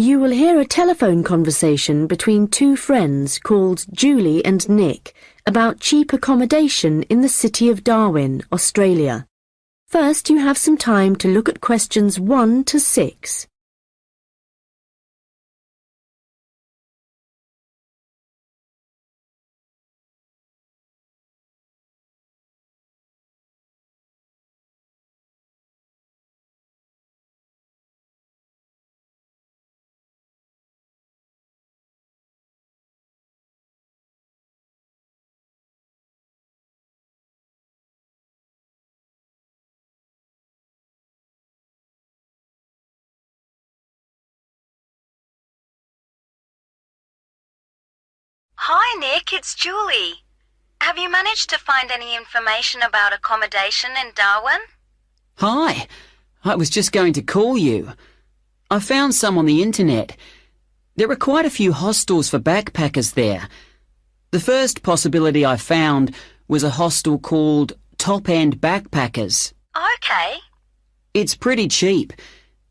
You will hear a telephone conversation between two friends called Julie and Nick about cheap accommodation in the city of Darwin, Australia. First, you have some time to look at questions 1 to 6. Hi Nick, it's Julie. Have you managed to find any information about accommodation in Darwin? Hi, I was just going to call you. I found some on the internet. There are quite a few hostels for backpackers there. The first possibility I found was a hostel called Top End Backpackers. Okay. It's pretty cheap.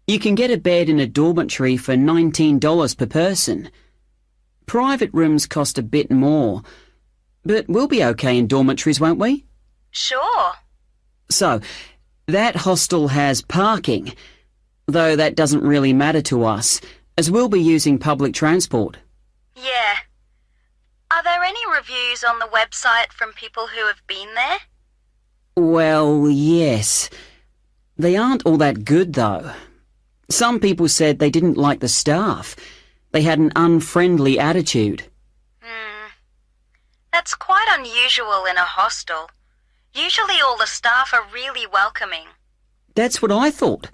You can get a bed in a dormitory for $19 per person. Private rooms cost a bit more, but we'll be okay in dormitories, won't we? Sure. So, that hostel has parking, though that doesn't really matter to us, as we'll be using public transport. Yeah. Are there any reviews on the website from people who have been there? Well, yes. They aren't all that good, though. Some people said they didn't like the staff. They had an unfriendly attitude. That's quite unusual in a hostel. Usually all the staff are really welcoming. That's what I thought.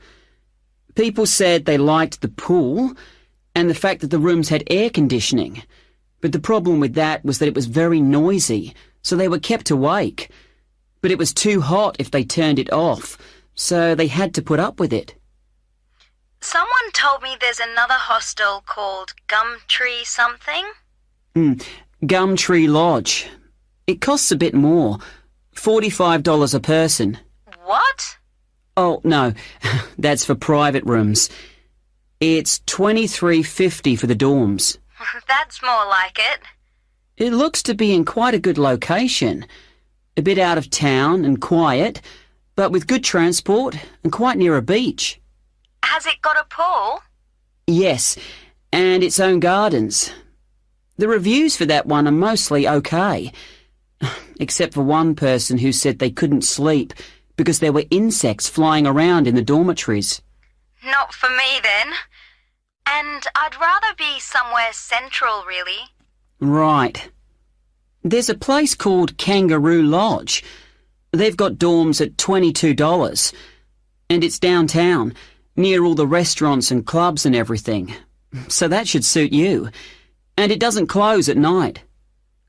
People said they liked the pool and the fact that the rooms had air conditioning. But the problem with that was that it was very noisy, so they were kept awake. But it was too hot if they turned it off, so they had to put up with it. Someone told me there's another hostel called Gumtree something. Gumtree Lodge. It costs a bit more, $45 a person. What? Oh, no, that's for private rooms. It's $23.50 for the dorms. That's more like it. It looks to be in quite a good location. A bit out of town and quiet, but with good transport and quite near a beach. Has it got a pool? Yes, and its own gardens. The reviews for that one are mostly okay, except for one person who said they couldn't sleep because there were insects flying around in the dormitories. Not for me then. And I'd rather be somewhere central, really. Right. There's a place called Kangaroo Lodge. They've got dorms at $22, and it's downtown, near all the restaurants and clubs and everything. So that should suit you. And it doesn't close at night.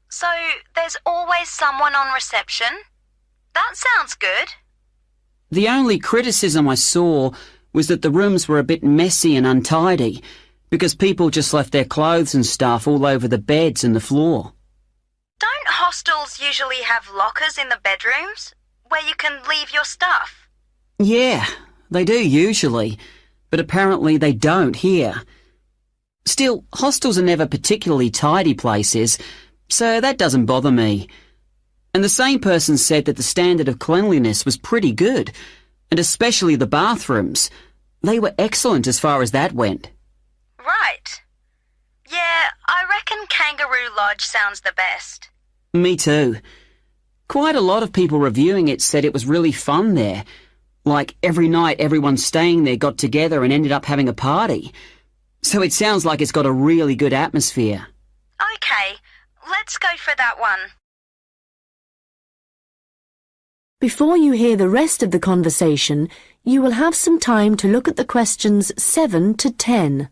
So there's always someone on reception? That sounds good. The only criticism I saw was that the rooms were a bit messy and untidy, because people just left their clothes and stuff all over the beds and the floor. Don't hostels usually have lockers in the bedrooms, where you can leave your stuff? Yeah, they do usually, but apparently they don't here. Still, hostels are never particularly tidy places, so that doesn't bother me. And the same person said that the standard of cleanliness was pretty good, and especially the bathrooms. They were excellent as far as that went. Right. Yeah, I reckon Kangaroo Lodge sounds the best. Me too. Quite a lot of people reviewing it said it was really fun there. Like every night everyone staying there got together and ended up having a party. So it sounds like it's got a really good atmosphere. Okay, let's go for that one. Before you hear the rest of the conversation, you will have some time to look at the questions 7 to 10.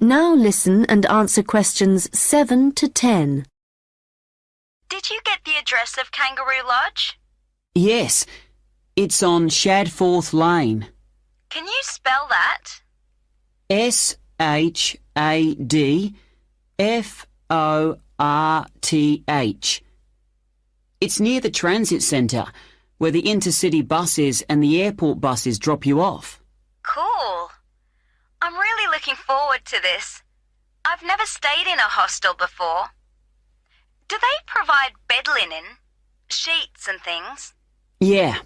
Now listen and answer questions 7 to 10. Did you get the address of Kangaroo Lodge? Yes. It's on Shadforth Lane. Can you spell that? Shadforth. It's near the transit centre, where the intercity buses and the airport buses drop you off. Cool. I'm really looking forward to this. I've never stayed in a hostel before. Do they provide bed linen, sheets and things? Yeah.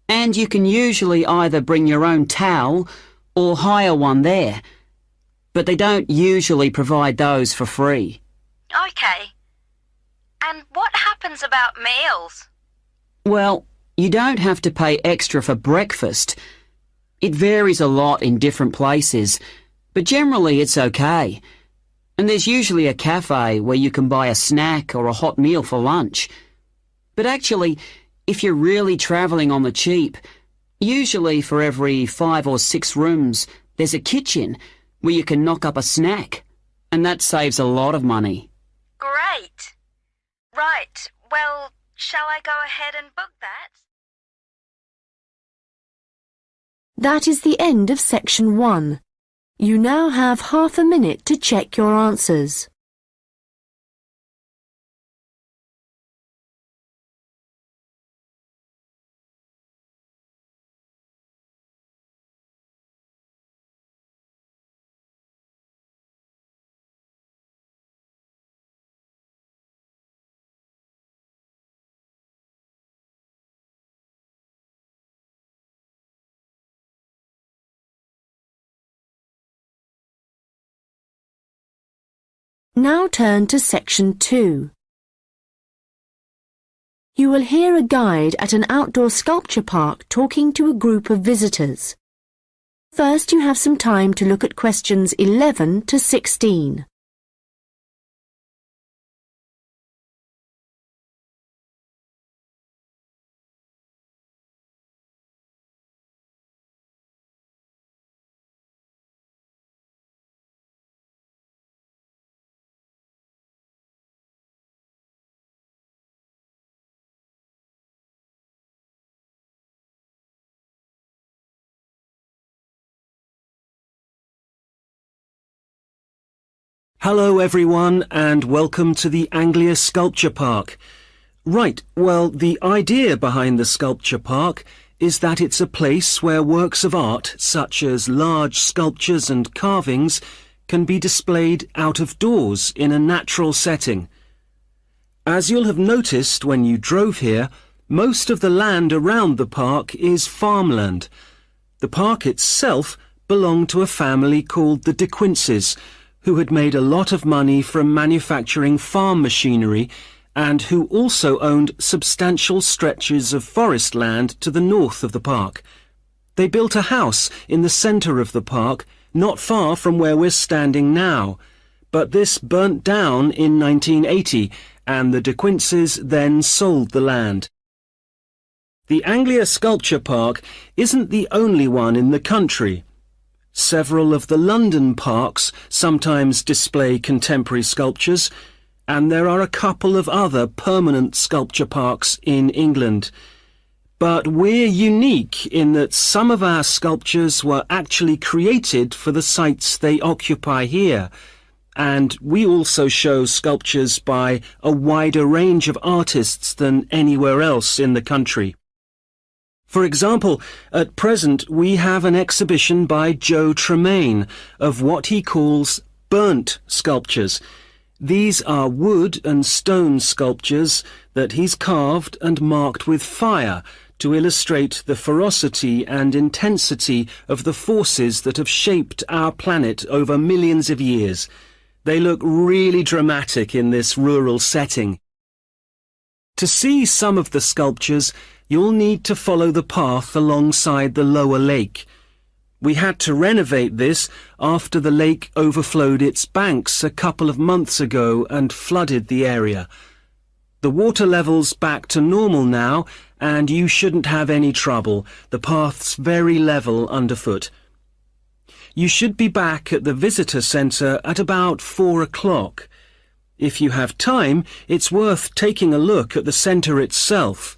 And you can usually either bring your own towel or hire one there, but they don't usually provide those for free. Okay. And what happens about meals? Well, you don't have to pay extra for breakfast. It varies a lot in different places, but generally it's okay. And there's usually a cafe where you can buy a snack or a hot meal for lunch. But actually, if you're really travelling on the cheap, usually for every 5 or 6 rooms, there's a kitchen where you can knock up a snack, and that saves a lot of money. Great. Right, well, shall I go ahead and book that? That is the end of section 1. You now have half a minute to check your answers. Now turn to section 2. You will hear a guide at an outdoor sculpture park talking to a group of visitors. First, you have some time to look at questions 11 to 16. Hello everyone and welcome to the Anglia Sculpture Park. Right, well, the idea behind the sculpture park is that it's a place where works of art, such as large sculptures and carvings, can be displayed out of doors in a natural setting. As you'll have noticed when you drove here, most of the land around the park is farmland. The park itself belonged to a family called the De Quinces, who had made a lot of money from manufacturing farm machinery and who also owned substantial stretches of forest land to the north of the park. They built a house in the centre of the park, not far from where we're standing now, but this burnt down in 1980 and the De Quinces then sold the land. The Anglia Sculpture Park isn't the only one in the country. Several of the London parks sometimes display contemporary sculptures, and there are a couple of other permanent sculpture parks in England. But we're unique in that some of our sculptures were actually created for the sites they occupy here, and we also show sculptures by a wider range of artists than anywhere else in the country. For example, at present we have an exhibition by Joe Tremaine of what he calls burnt sculptures. These are wood and stone sculptures that he's carved and marked with fire to illustrate the ferocity and intensity of the forces that have shaped our planet over millions of years. They look really dramatic in this rural setting. To see some of the sculptures, you'll need to follow the path alongside the lower lake. We had to renovate this after the lake overflowed its banks a couple of months ago and flooded the area. The water level's back to normal now, and you shouldn't have any trouble. The path's very level underfoot. You should be back at the visitor centre at about 4 o'clock. If you have time, it's worth taking a look at the centre itself.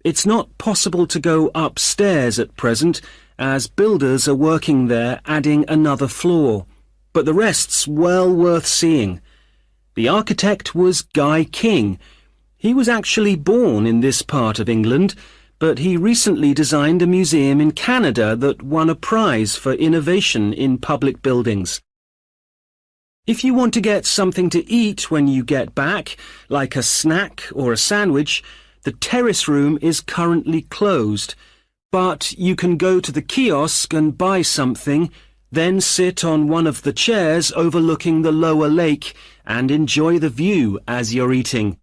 It's not possible to go upstairs at present, as builders are working there adding another floor, but the rest's well worth seeing. The architect was Guy King. He was actually born in this part of England, but he recently designed a museum in Canada that won a prize for innovation in public buildings. If you want to get something to eat when you get back, like a snack or a sandwich, the terrace room is currently closed, but you can go to the kiosk and buy something, then sit on one of the chairs overlooking the lower lake and enjoy the view as you're eating.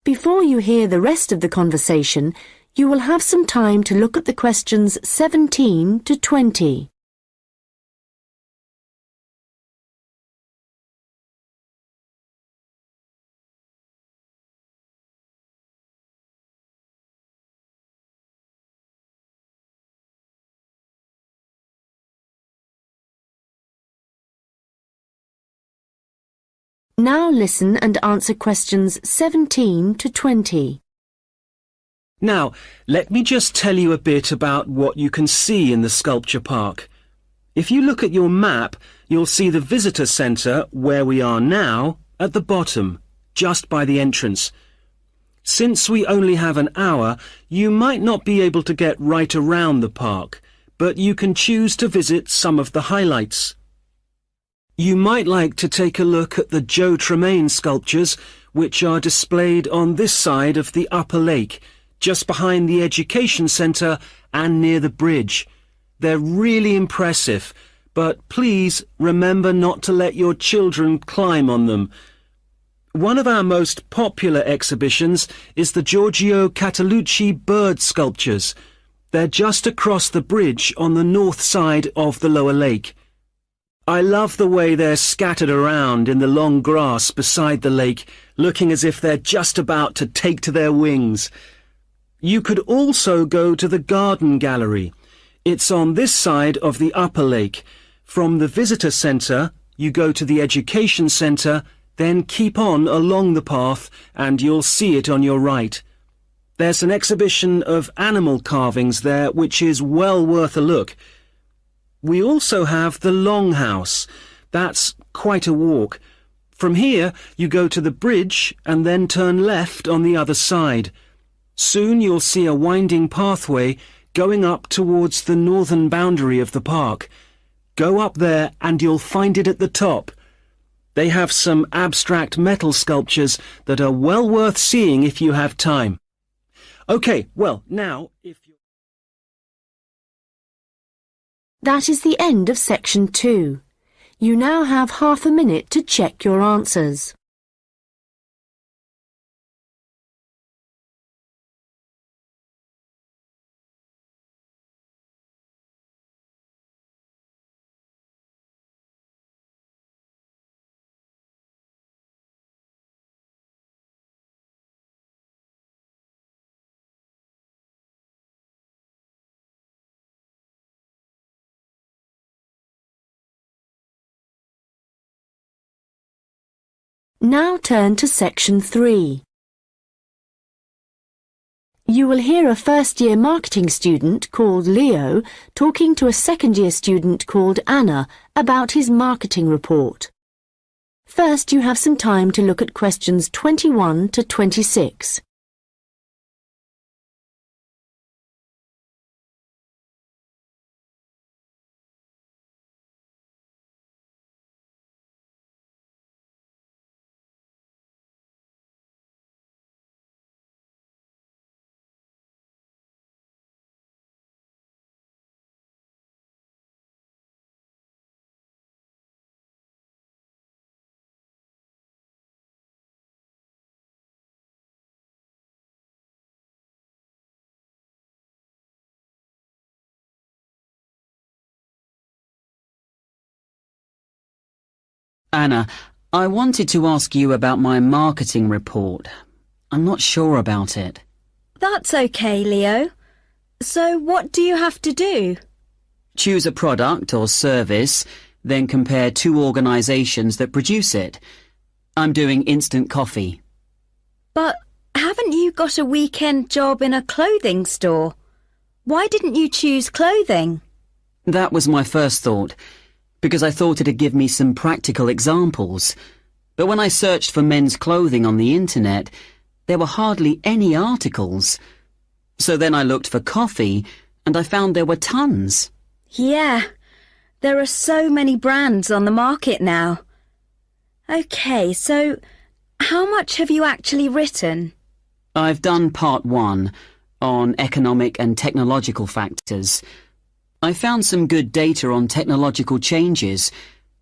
Before you hear the rest of the conversation, you will have some time to look at the questions 17 to 20. Now listen and answer questions 17 to 20. Now, let me just tell you a bit about what you can see in the sculpture park. If you look at your map, you'll see the visitor centre, where we are now, at the bottom, just by the entrance. Since we only have an hour, you might not be able to get right around the park, but you can choose to visit some of the highlights. You might like to take a look at the Joe Tremaine sculptures, which are displayed on this side of the upper lake, just behind the education centre and near the bridge. They're really impressive, but please remember not to let your children climb on them. One of our most popular exhibitions is the Giorgio Catalucci bird sculptures. They're just across the bridge on the north side of the lower lake. I love the way they're scattered around in the long grass beside the lake, looking as if they're just about to take to their wings. You could also go to the garden gallery. It's on this side of the upper lake. From the visitor centre, you go to the education centre, then keep on along the path and you'll see it on your right. There's an exhibition of animal carvings there which is well worth a look. We also have the Longhouse. That's quite a walk. From here, you go to the bridge and then turn left on the other side. Soon you'll see a winding pathway going up towards the northern boundary of the park. Go up there and you'll find it at the top. They have some abstract metal sculptures that are well worth seeing if you have time. OK, well, now, if you... That is the end of section 2. You now have half a minute to check your answers. Now turn to section 3. You will hear a first-year marketing student called Leo talking to a second-year student called Anna about his marketing report. First, you have some time to look at questions 21 to 26. Anna, I wanted to ask you about my marketing report. I'm not sure about it. That's okay, Leo. So what do you have to do? Choose a product or service, then compare two organisations that produce it. I'm doing instant coffee. But haven't you got a weekend job in a clothing store? Why didn't you choose clothing? That was my first thought, because I thought it'd give me some practical examples. But when I searched for men's clothing on the internet, there were hardly any articles. So then I looked for coffee, and I found there were tons. Yeah, there are so many brands on the market now. OK, so how much have you actually written? I've done part 1 on economic and technological factors. I found some good data on technological changes,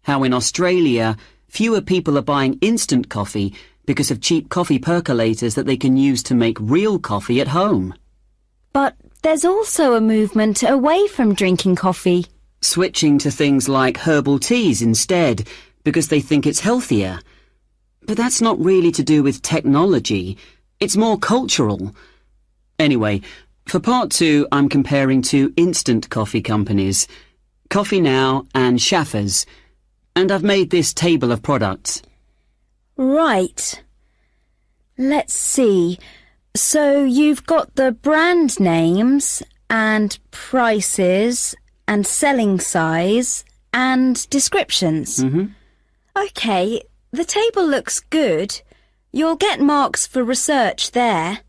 how in Australia fewer people are buying instant coffee because of cheap coffee percolators that they can use to make real coffee at home. But there's also a movement away from drinking coffee. Switching to things like herbal teas instead, because they think it's healthier. But that's not really to do with technology. It's more cultural. Anyway, for part 2, I'm comparing 2 instant coffee companies, Coffee Now and Schaffers, and I've made this table of products. Right. Let's see. So you've got the brand names and prices and selling size and descriptions. OK, the table looks good. You'll get marks for research there.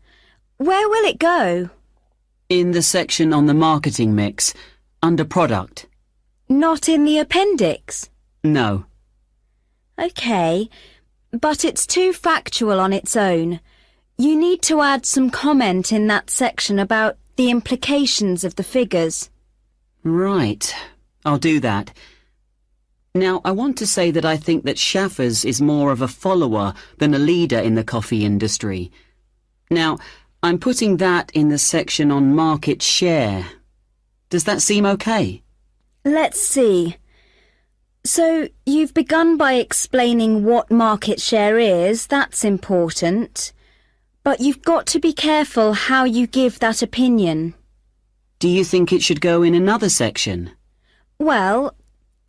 Where will it go? In the section on the marketing mix, under product. Not in the appendix? No. OK, but it's too factual on its own. You need to add some comment in that section about the implications of the figures. Right, I'll do that. Now, I want to say that I think that Schaffers is more of a follower than a leader in the coffee industry. Now, I'm putting that in the section on market share. Does that seem okay? Let's see. So, you've begun by explaining what market share is, that's important. But you've got to be careful how you give that opinion. Do you think it should go in another section? Well,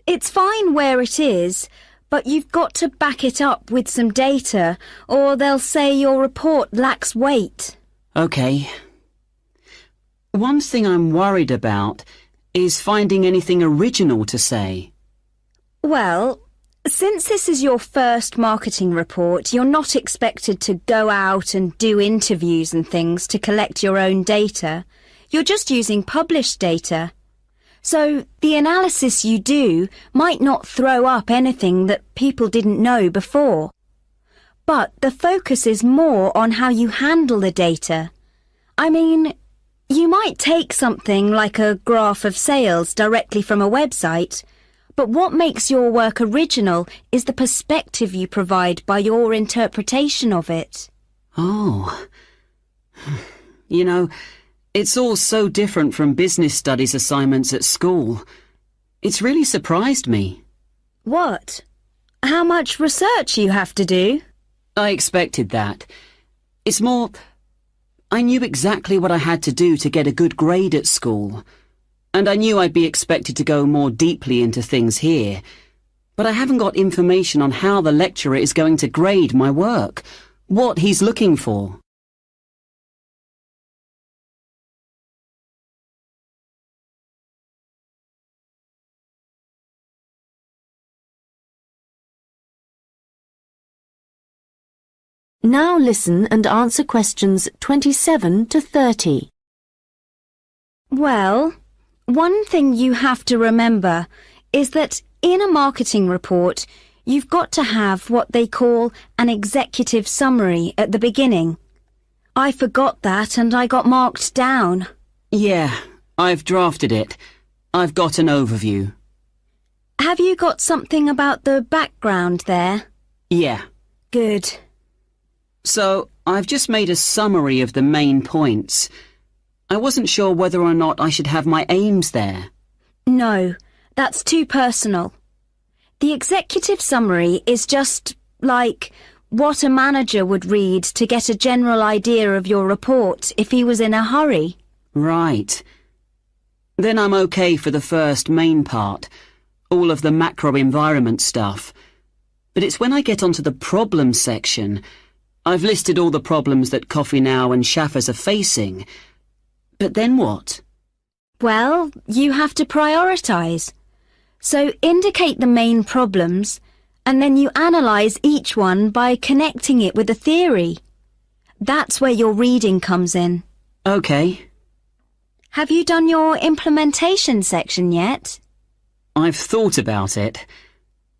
it's fine where it is, but you've got to back it up with some data, or they'll say your report lacks weight. OK. One thing I'm worried about is finding anything original to say. Well, since this is your first marketing report, you're not expected to go out and do interviews and things to collect your own data. You're just using published data. So the analysis you do might not throw up anything that people didn't know before. But the focus is more on how you handle the data. I mean, you might take something like a graph of sales directly from a website, but what makes your work original is the perspective you provide by your interpretation of it. Oh. You know, it's all so different from business studies assignments at school. It's really surprised me. What? How much research you have to do? I expected that. It's more, I knew exactly what I had to do to get a good grade at school. And I knew I'd be expected to go more deeply into things here. But I haven't got information on how the lecturer is going to grade my work, what he's looking for. Now listen and answer questions 27 to 30. Well, one thing you have to remember is that in a marketing report, you've got to have what they call an executive summary at the beginning. I forgot that and I got marked down. Yeah, I've drafted it. I've got an overview. Have you got something about the background there? Yeah. Good. So, I've just made a summary of the main points. I wasn't sure whether or not I should have my aims there. No, that's too personal. The executive summary is just like what a manager would read to get a general idea of your report if he was in a hurry. Right. Then I'm okay for the first main part, all of the macro environment stuff. But it's when I get onto the problem section I've listed all the problems that Coffee Now and Shaffers are facing. But then what? Well, you have to prioritise. So indicate the main problems, and then you analyse each one by connecting it with a theory. That's where your reading comes in. OK. Have you done your implementation section yet? I've thought about it.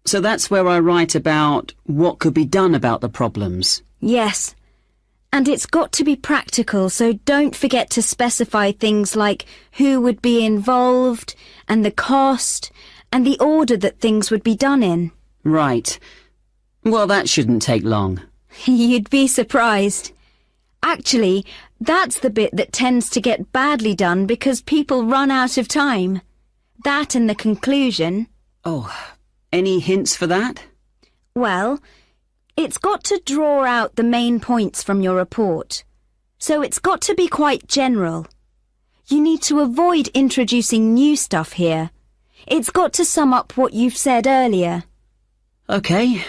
So that's where I write about what could be done about the problems. Yes. And it's got to be practical, so don't forget to specify things like who would be involved, and the cost, and the order that things would be done in. Right. Well, that shouldn't take long. You'd be surprised. Actually, that's the bit that tends to get badly done because people run out of time. That and the conclusion. Oh, any hints for that? Well, it's got to draw out the main points from your report. So it's got to be quite general. You need to avoid introducing new stuff here. It's got to sum up what you've said earlier. OK.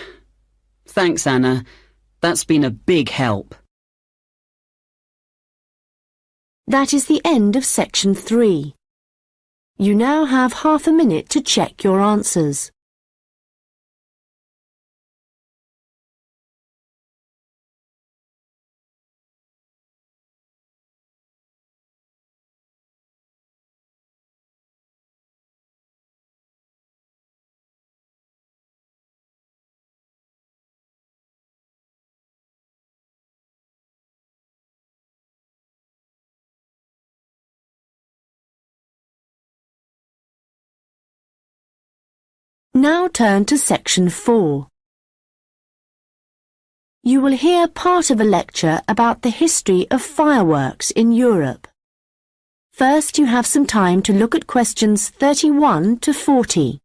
Thanks, Anna. That's been a big help. That is the end of section 3. You now have half a minute to check your answers. Now turn to section 4. You will hear part of a lecture about the history of fireworks in Europe. First, you have some time to look at questions 31 to 40.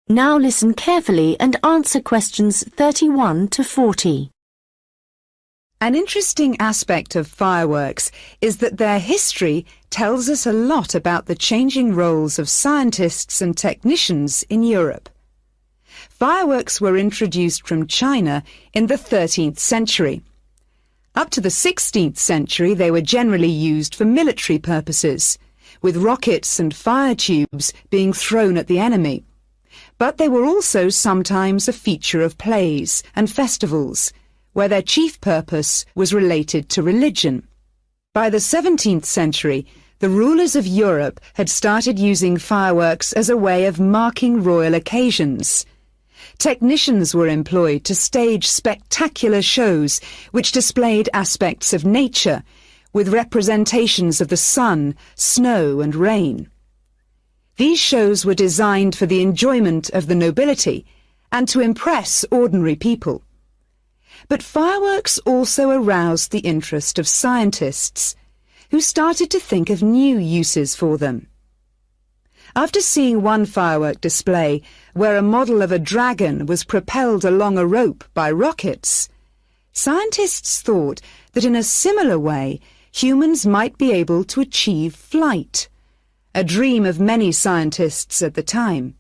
Now listen carefully and answer questions 31 to 40. An interesting aspect of fireworks is that their history tells us a lot about the changing roles of scientists and technicians in Europe. Fireworks were introduced from China in the 13th century. Up to the 16th century they were generally used for military purposes, with rockets and fire tubes being thrown at the enemy. But they were also sometimes a feature of plays and festivals, where their chief purpose was related to religion. By the 17th century, the rulers of Europe had started using fireworks as a way of marking royal occasions. Technicians were employed to stage spectacular shows which displayed aspects of nature, with representations of the sun, snow and rain. These shows were designed for the enjoyment of the nobility and to impress ordinary people. But fireworks also aroused the interest of scientists, who started to think of new uses for them. After seeing one firework display where a model of a dragon was propelled along a rope by rockets, scientists thought that in a similar way humans might be able to achieve flight, a dream of many scientists at the time.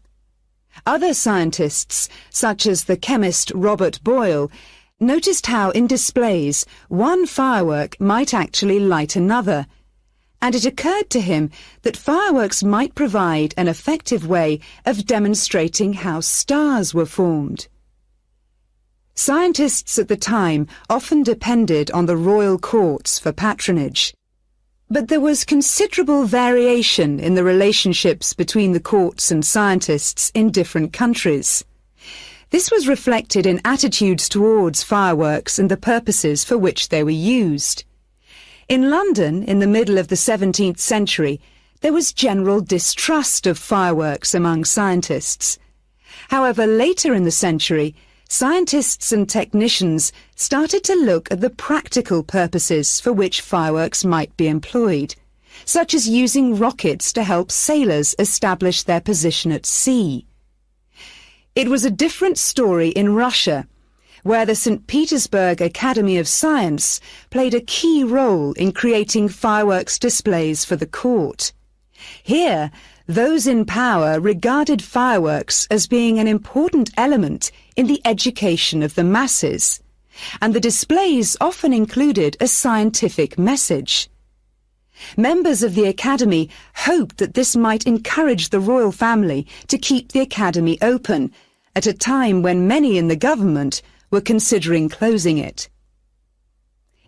Other scientists, such as the chemist Robert Boyle, noticed how in displays one firework might actually light another, and it occurred to him that fireworks might provide an effective way of demonstrating how stars were formed. Scientists at the time often depended on the royal courts for patronage. But there was considerable variation in the relationships between the courts and scientists in different countries. This was reflected in attitudes towards fireworks and the purposes for which they were used. In London, in the middle of the 17th century, there was general distrust of fireworks among scientists. However, later in the century, scientists and technicians started to look at the practical purposes for which fireworks might be employed, such as using rockets to help sailors establish their position at sea. It was a different story in Russia, where the St. Petersburg Academy of Science played a key role in creating fireworks displays for the court. Here, those in power regarded fireworks as being an important element in the education of the masses, and the displays often included a scientific message. Members of the Academy hoped that this might encourage the royal family to keep the Academy open at a time when many in the government were considering closing it.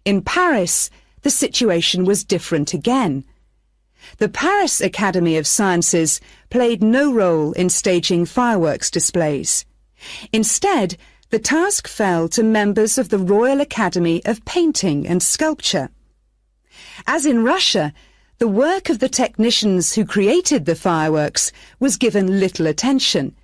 In Paris, the situation was different again. The Paris Academy of Sciences played no role in staging fireworks displays. Instead, the task fell to members of the Royal Academy of Painting and Sculpture. As in Russia, the work of the technicians who created the fireworks was given little attention.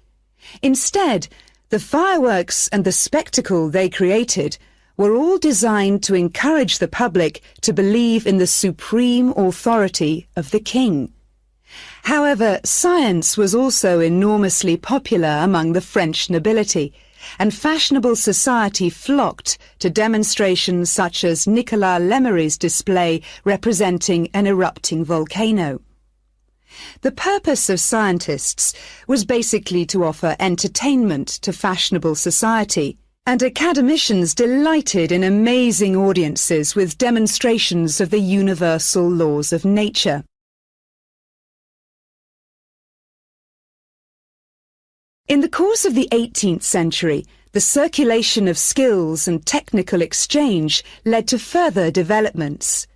Instead, the fireworks and the spectacle they created were all designed to encourage the public to believe in the supreme authority of the king. However, science was also enormously popular among the French nobility, and fashionable society flocked to demonstrations such as Nicolas Lemery's display representing an erupting volcano. The purpose of scientists was basically to offer entertainment to fashionable society, and academicians delighted in amazing audiences with demonstrations of the universal laws of nature. In the course of the 18th century, the circulation of skills and technical exchange led to further developments.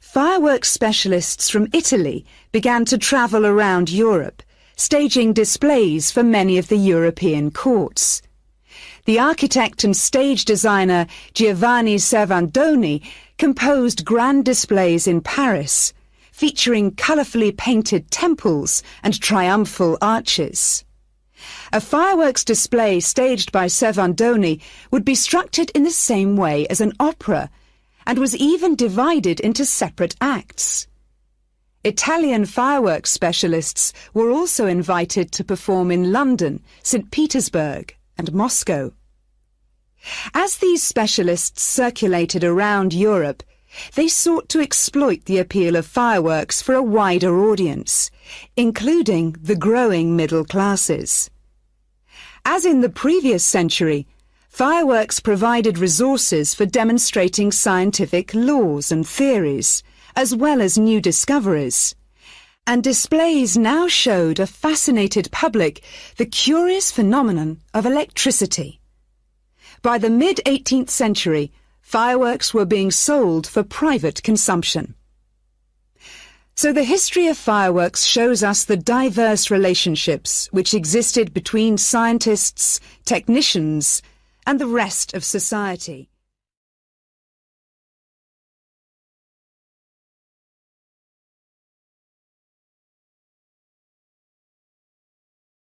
Fireworks specialists from Italy began to travel around Europe, staging displays for many of the European courts. The architect and stage designer Giovanni Servandoni composed grand displays in Paris, featuring colourfully painted temples and triumphal arches. A fireworks display staged by Servandoni would be structured in the same way as an opera, and was even divided into separate acts. Italian fireworks specialists were also invited to perform in London, St. Petersburg, and Moscow. As these specialists circulated around Europe, they sought to exploit the appeal of fireworks for a wider audience, including the growing middle classes. As in the previous century, fireworks provided resources for demonstrating scientific laws and theories, as well as new discoveries, and displays now showed a fascinated public the curious phenomenon of electricity. By the mid-18th century, fireworks were being sold for private consumption. So the history of fireworks shows us the diverse relationships which existed between scientists, technicians, and the rest of society.